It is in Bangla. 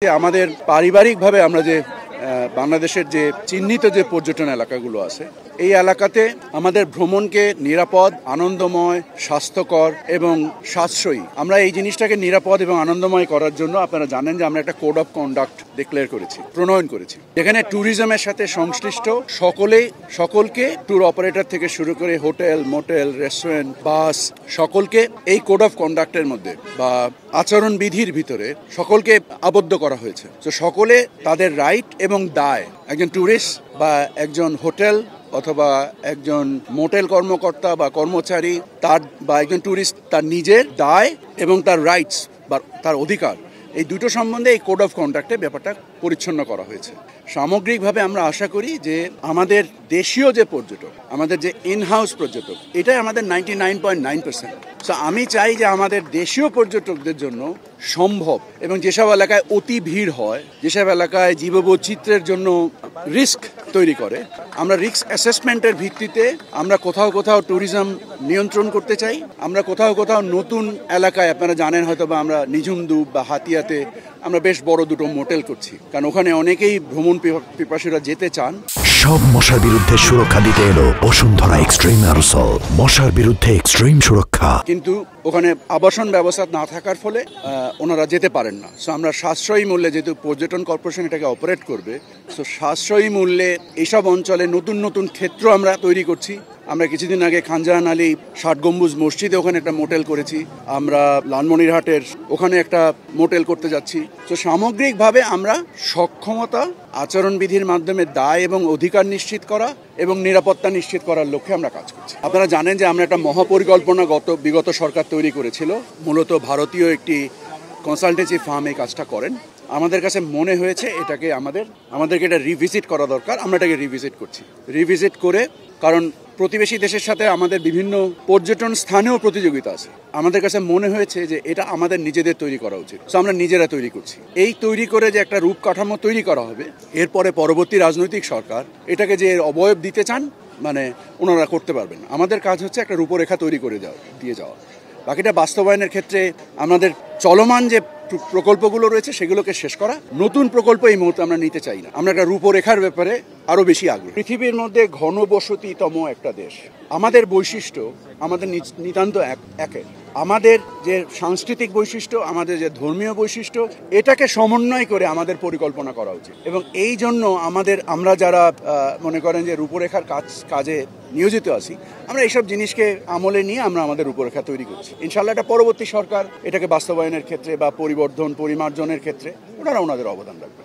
আমাদের পারিবারিকভাবে আমরা যে বাংলাদেশের যে চিহ্নিত যে পর্যটন এলাকাগুলো আছে এই এলাকাতে আমাদের ভ্রমণকে নিরাপদ, আনন্দময়, স্বাস্থ্যকর এবং সাশ্রয়ী আমরা এই জিনিসটাকে নিরাপদ এবং আনন্দময় করার জন্য আপনারা জানেন যে আমরা একটা কোড অফ কন্ডাক্ট ডিক্লেয়ার করেছি, প্রণয়ন করেছি। এখানে ট্যুরিজমের সাথে সংশ্লিষ্ট সকলকে ট্যুর অপারেটর থেকে শুরু করে হোটেল, মোটেল, রেস্টুরেন্ট, বাস সকলকে এই কোড অফ কন্ডাক্টের মধ্যে বা আচরণ বিধির ভিতরে সকলকে আবদ্ধ করা হয়েছে। তো সকলে তাদের রাইট এবং দায়, একজন ট্যুরিস্ট বা একজন হোটেল অথবা একজন মোটেল কর্মকর্তা বা কর্মচারী তার বা একজন ট্যুরিস্ট তার নিজের দায় এবং তার রাইটস বা তার অধিকার এই দুটো সম্বন্ধে এই কোড অফ কন্ডাক্টে ব্যাপারটা পরিচ্ছন্ন করা হয়েছে। সামগ্রিকভাবে আমরা আশা করি যে আমাদের দেশীয় যে পর্যটক, আমাদের যে ইনহাউস পর্যটক, এটাই আমাদের 99.9%। সো আমি চাই যে আমাদের দেশীয় পর্যটকদের জন্য সম্ভব এবং যেসব এলাকায় অতি ভিড় হয়, যেসব এলাকায় জীববৈচিত্র্যের জন্য রিস্ক তৈরি করে, আমরা রিস্ক অ্যাসেসমেন্টের ভিত্তিতে আমরা কোথাও ট্যুরিজম নিয়ন্ত্রণ করতে চাই। আমরা কোথাও নতুন এলাকায়, আপনারা জানেন হয়তো বা আমরা নিঝুমদুব বা হাতিয়াতে আমরা বেশ বড় দুটো মোটেল করছি, কারণ ওখানে অনেকেই ভ্রমণ পিপাসুরা যেতে চান। সব মশার বিরুদ্ধে সুরক্ষা দিতে এলো বসুন্ধরা এক্সট্রিম অ্যারোসল, মশার বিরুদ্ধে এক্সট্রিম সুরক্ষা। কিন্তু ওখানে আবাসন ব্যবস্থা না থাকার ফলে ওনারা যেতে পারেন না। সো আমরা সাশ্রয়ী মূল্যে, যেহেতু পর্যটন কর্পোরেশন এটাকে অপারেট করবে, সো সাশ্রয়ী মূল্যে এইসব অঞ্চলে নতুন ক্ষেত্র আমরা তৈরি করছি। আমরা কিছুদিন আগে খানজাহান আলী ৬০ গম্বুজ মসজিদে ওখানে একটা মোটেল করেছি, আমরা লালমনিরহাটের ওখানে একটা মোটেল করতে যাচ্ছি। তো সামগ্রিকভাবে আমরা সক্ষমতা, আচরণবিধির মাধ্যমে দায় এবং অধিকার নিশ্চিত করা এবং নিরাপত্তা নিশ্চিত করার লক্ষ্যে আমরা কাজ করছি। আপনারা জানেন যে আমরা একটা মহাপরিকল্পনা বিগত সরকার তৈরি করেছিল, মূলত ভারতীয় একটি কনসালটেন্সি ফার্ম এই কাজটা করেন। আমাদের কাছে মনে হয়েছে এটাকে আমাদেরকে এটা রিভিজিট করা দরকার। আমরা এটাকে রিভিজিট করে, কারণ প্রতিবেশী দেশের সাথে আমাদের বিভিন্ন পর্যটন স্থানেও প্রতিযোগিতা আছে। আমাদের কাছে মনে হয়েছে যে এটা আমাদের নিজেদের তৈরি করা উচিত। সো আমরা নিজেরা তৈরি করছি। এই তৈরি করে যে একটা রূপকাঠামো তৈরি করা হবে, এরপরে পরবর্তী রাজনৈতিক সরকার এটাকে যে অবয়ব দিতে চান, মানে ওনারা করতে পারবেন। আমাদের কাজ হচ্ছে একটা রূপরেখা তৈরি করে দিয়ে যাওয়া। বাকিটা বাস্তবায়নের ক্ষেত্রে আমাদের চলমান যে প্রকল্পগুলো রয়েছে সেগুলোকে শেষ করা। নতুন প্রকল্প এই মুহূর্তে আমরা নিতে চাই না। আমরা একটা রূপরেখার ব্যাপারে আরো বেশি আগ্রহী। পৃথিবীর মধ্যে ঘনবসতিতম একটা দেশ। আমাদের বৈশিষ্ট্য আমাদের নিতান্ত একে। আমাদের যে সাংস্কৃতিক বৈশিষ্ট্য, আমাদের যে ধর্মীয় বৈশিষ্ট্য, এটাকে সমন্বয় করে আমাদের পরিকল্পনা করা উচিত। এবং এই জন্য আমরা যারা মনে করেন যে রূপরেখার কাজে নিয়োজিত আছি, আমরা এইসব জিনিসকে আমলে নিয়ে আমরা আমাদের রূপরেখা তৈরি করছি। ইনশাআল্লাহ এটা পরবর্তী সরকার এটাকে বাস্তবায়নের ক্ষেত্রে বা পরিমার্জনের ক্ষেত্রে ওনারা ওনাদের অবদান রাখবে।